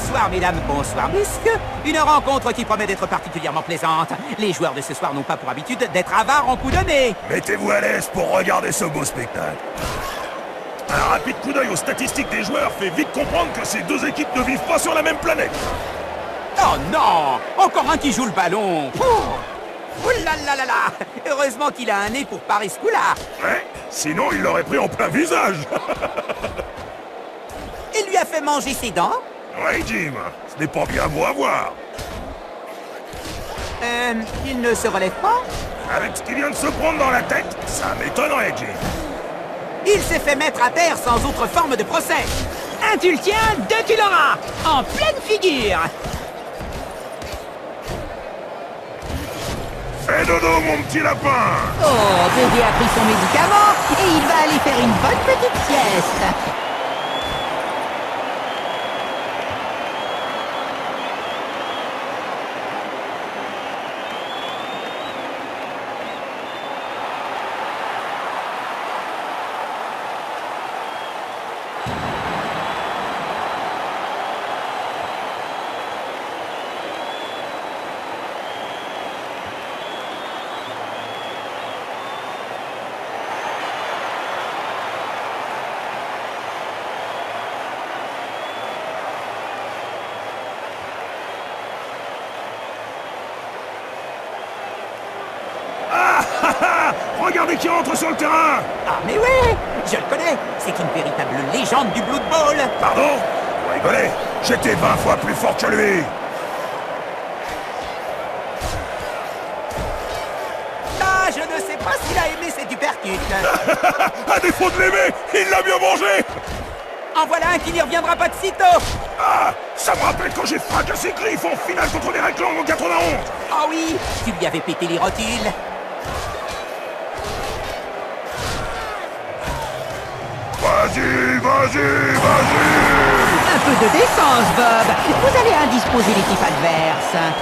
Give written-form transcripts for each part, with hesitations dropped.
Bonsoir mesdames, bonsoir messieurs. Une rencontre qui promet d'être particulièrement plaisante. Les joueurs de ce soir n'ont pas pour habitude d'être avares en coups de nez. Mettez-vous à l'aise pour regarder ce beau spectacle. Un rapide coup d'œil aux statistiques des joueurs fait vite comprendre que ces deux équipes ne vivent pas sur la même planète. Oh non! Encore un qui joue le ballon. Ouh là là là là! Heureusement qu'il a un nez pour parer ce coup-là. Ouais, sinon il l'aurait pris en plein visage. Il lui a fait manger ses dents. Ouais, Jim, ce n'est pas bien beau à voir. Il ne se relève pas? Avec ce qui vient de se prendre dans la tête, ça m'étonnerait, Jim. Il s'est fait mettre à terre sans autre forme de procès. Un tu le tiens, deux tu l'auras. En pleine figure. Fais dodo, mon petit lapin. Oh, bébé a pris son médicament et il va aller faire une bonne petite sieste. Regardez qui entre sur le terrain. Ah mais oui, je le connais. C'est une véritable légende du Blood Bowl. Pardon? Vous rigolez? J'étais 20 fois plus fort que lui. Ah, je ne sais pas s'il a aimé cette uppercut. À défaut de l'aimer, il l'a bien mangé. En voilà un qui n'y reviendra pas de sitôt. Ah, ça me rappelle quand j'ai fracassé Griff en finale contre les Red Lang en 91. Ah oui, tu lui avais pété les rotules. Vas-y, vas-y, vas-y. Un peu de décence, Bob. Vous allez indisposer l'équipe adverse.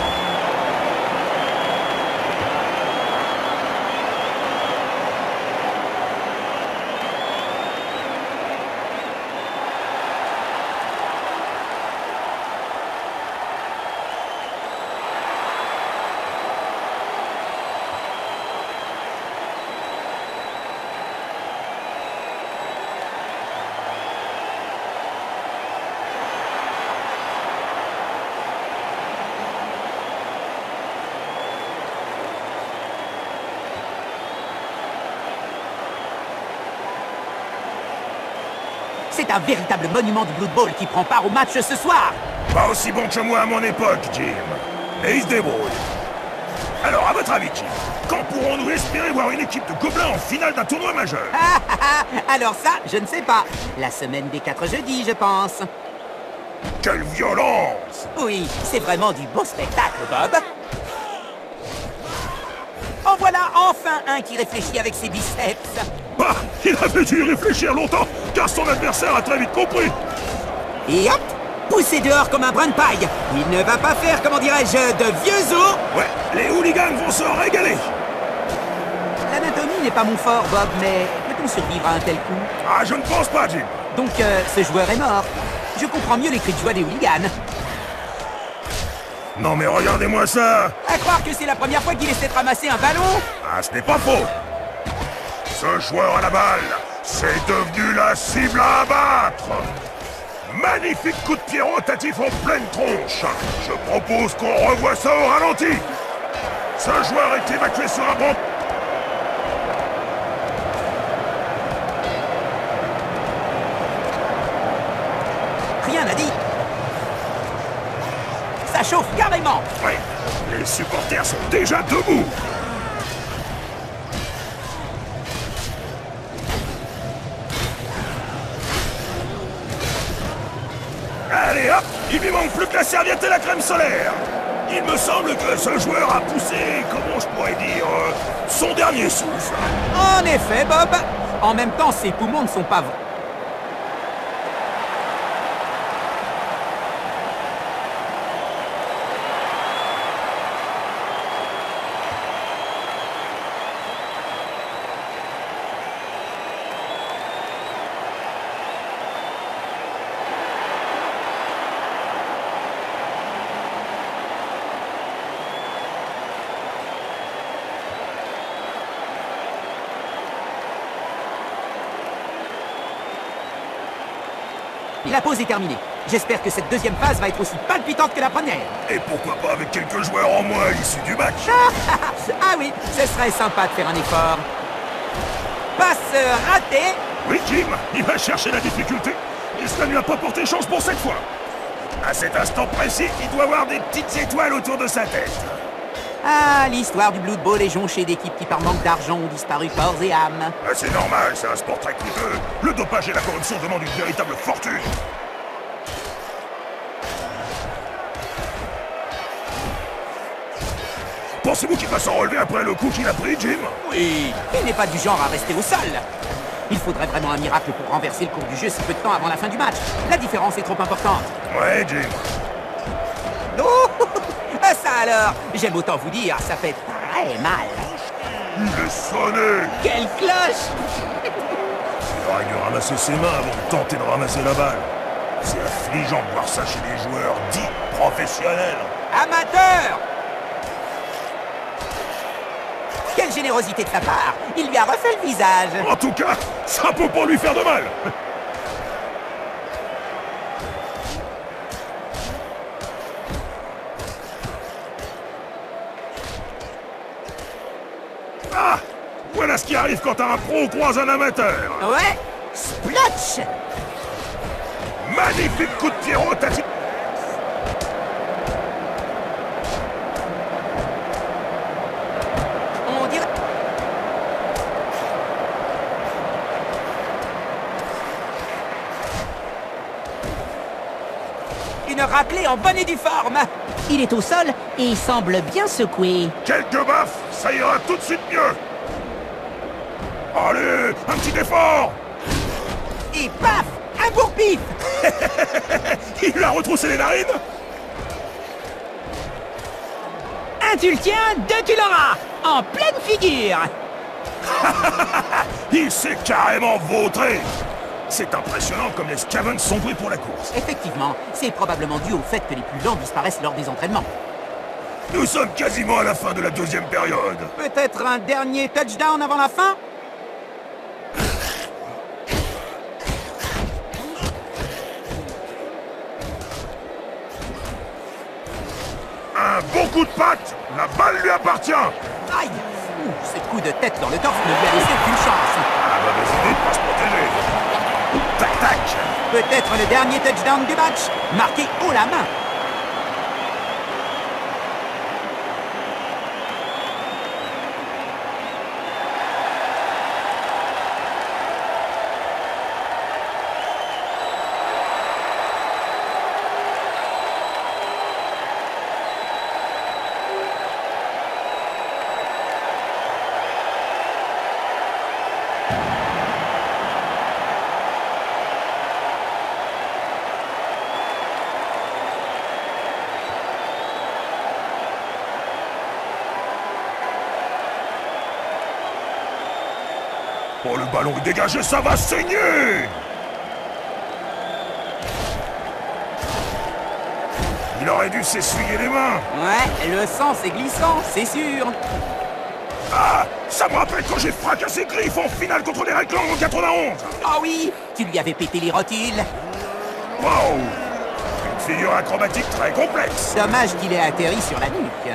C'est un véritable monument du Blood Bowl qui prend part au match ce soir. Pas aussi bon que moi à mon époque, Jim. Mais il se débrouille. Alors, à votre avis, Jim, quand pourrons-nous espérer voir une équipe de gobelins en finale d'un tournoi majeur? Alors ça, je ne sais pas. La semaine des 4 jeudis, je pense. Quelle violence! Oui, c'est vraiment du beau spectacle, Bob. En voilà enfin un qui réfléchit avec ses biceps. Bah, il avait dû y réfléchir longtemps, car son adversaire a très vite compris. Et hop, poussé dehors comme un brin de paille. Il ne va pas faire, comment dirais-je, de vieux os. Ouais, les hooligans vont se régaler. L'anatomie n'est pas mon fort, Bob, mais peut-on survivre à un tel coup? Ah, je ne pense pas, Jim. Donc, ce joueur est mort. Je comprends mieux les cris de joie des hooligans. Non mais regardez-moi ça. À croire que c'est la première fois qu'il essaie de ramasser un ballon. Ah, ce n'est pas faux. Ce joueur à la balle, c'est devenu la cible à abattre. Magnifique coup de pied rotatif en pleine tronche. Je propose qu'on revoie ça au ralenti. Ce joueur est évacué sur un banc. Rien n'a dit. Ça chauffe carrément. Oui, les supporters sont déjà debout. Allez hop, il lui manque plus que la serviette et la crème solaire. Il me semble que ce joueur a poussé, comment je pourrais dire, son dernier souffle. En effet, Bob. En même temps, ses poumons ne sont pas vrais. La pause est terminée. J'espère que cette deuxième phase va être aussi palpitante que la première. Et pourquoi pas avec quelques joueurs en moins issus du match. Ah oui, ce serait sympa de faire un effort. Passe ratée. Oui, Jim, il va chercher la difficulté. Et cela ne lui a pas porté chance pour cette fois. À cet instant précis, il doit avoir des petites étoiles autour de sa tête. Ah, l'histoire du Blood Bowl est jonchée d'équipes qui par manque d'argent ont disparu corps et âme. Ah, c'est normal, c'est un sport très coûteux. Le dopage et la corruption demandent une véritable fortune. Pensez-vous qu'il va s'en relever après le coup qu'il a pris, Jim? Oui, il n'est pas du genre à rester au sol. Il faudrait vraiment un miracle pour renverser le cours du jeu si peu de temps avant la fin du match. La différence est trop importante. Ouais, Jim. Oh, ça alors, j'aime autant vous dire, ça fait très mal. Il est sonné. Quelle cloche! Il aurait dû ramasser ses mains avant de tenter de ramasser la balle. C'est affligeant de voir ça chez des joueurs dits professionnels. Amateur! Quelle générosité de sa part! Il lui a refait le visage! En tout cas, ça peut pas lui faire de mal. Ah! Voilà ce qui arrive quand un pro croise un amateur. Ouais! Splotch! Magnifique coup de pied rotatif. On dirait... Une raclée en bonne et due forme! Il est au sol et il semble bien secoué. Quelques baffes, ça ira tout de suite mieux. Allez, un petit effort. Et paf! Un bourre-pif! Il a retroussé les narines. Un tu le tiens, deux tu l'auras! En pleine figure! Il s'est carrément vautré. C'est impressionnant comme les Scavens sont pris pour la course. Effectivement, c'est probablement dû au fait que les plus lents disparaissent lors des entraînements. Nous sommes quasiment à la fin de la deuxième période. Peut-être un dernier touchdown avant la fin? Un bon coup de patte. La balle lui appartient. Aïe! Ouh, ce coup de tête dans le torse ne lui a laissé aucune chance. La mauvaise idée de pas se protéger. Tac, tac. Peut-être le dernier touchdown du match, marqué haut la main. Oh, le ballon est dégagé, ça va saigner. Il aurait dû s'essuyer les mains. Ouais, le sang c'est glissant, c'est sûr. Ah, ça me rappelle quand j'ai fracassé Griff en finale contre les Red Clans en 91. Oh oui, tu lui avais pété les rotules. Wow. Une figure acrobatique très complexe. Dommage qu'il ait atterri sur la nuque.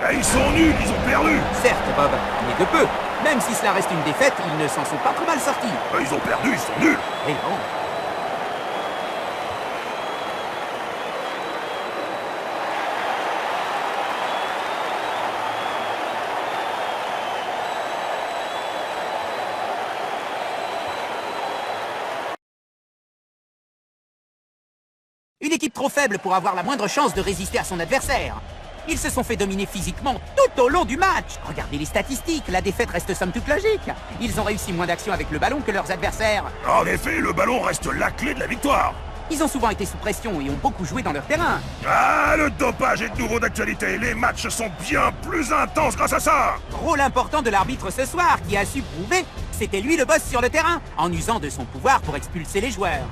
Ah, ils sont nuls, ils ont perdu. Certes, Bob, mais de peu. Même si cela reste une défaite, ils ne s'en sont pas trop mal sortis. Ah, ils ont perdu, ils sont nuls. Et bon. Une équipe trop faible pour avoir la moindre chance de résister à son adversaire. Ils se sont fait dominer physiquement tout au long du match. Regardez les statistiques, la défaite reste somme toute logique. Ils ont réussi moins d'actions avec le ballon que leurs adversaires. En effet, le ballon reste la clé de la victoire. Ils ont souvent été sous pression et ont beaucoup joué dans leur terrain. Ah, le dopage est de nouveau d'actualité. Les matchs sont bien plus intenses grâce à ça. Rôle important de l'arbitre ce soir qui a su prouver que c'était lui le boss sur le terrain en usant de son pouvoir pour expulser les joueurs.